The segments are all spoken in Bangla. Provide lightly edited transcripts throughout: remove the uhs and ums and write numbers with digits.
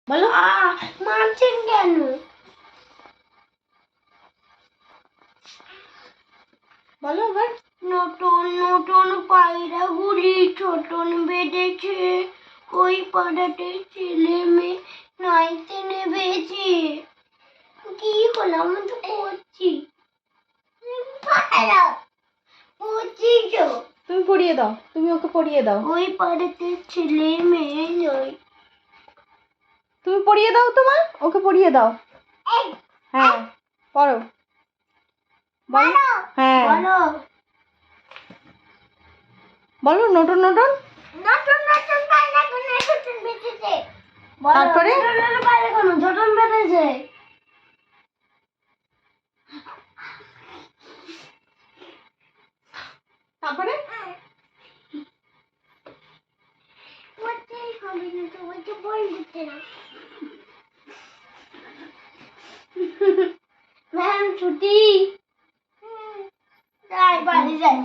বলো। মারছেন কেন? বলো এবার। নতুন নতুন পায়রাগুলি ছোটন বেঁধেছে, ওই পাড়াতে ছেলে মেয়ে নাইতে নেবেছে। কি হলো? আমি তো করছি। করছি তো। তুমি পড়িয়ে দাও, তুমি ওকে পড়িয়ে দাও। ওই পাড়াতে ছেলে মেয়ে নয়। তুমি পড়িয়ে দাও তোমার, ওকে পড়িয়ে দাও। হ্যাঁ পড়ো। বলো। হ্যাঁ বলো। বলো নতুন নতুন। নতুন নতুন পায়রাগুলো ছোটন বেঁধেছে। তারপরে? নতুন নতুন পায়রাগুলো ছোটন বেঁধেছে। তারপরে? করতেই হবে না, তোমাকে বলতে না। ম্যাম ছুটি। যাই বাড়ি যাই।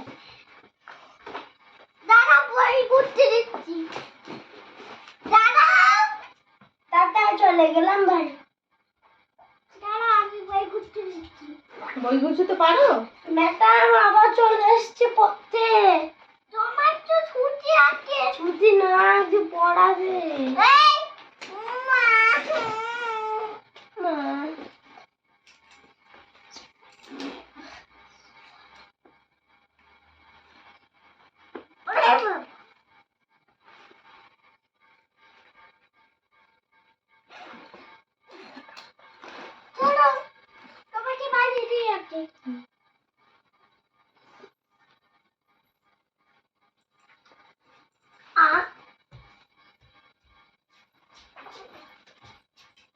দাঁড়া, বই করতে দিচ্ছি। দাঁড়াও। টাটা, চলে গেলাম বাড়ি। দাঁড়া, আমি বই করতে দিচ্ছি। বই গুছাতে পারো? ম্যাডাম আবার চলে এসছে পড়তে। তোমার তো ছুটি আছে। ছুটি না, আজ পড়াবে।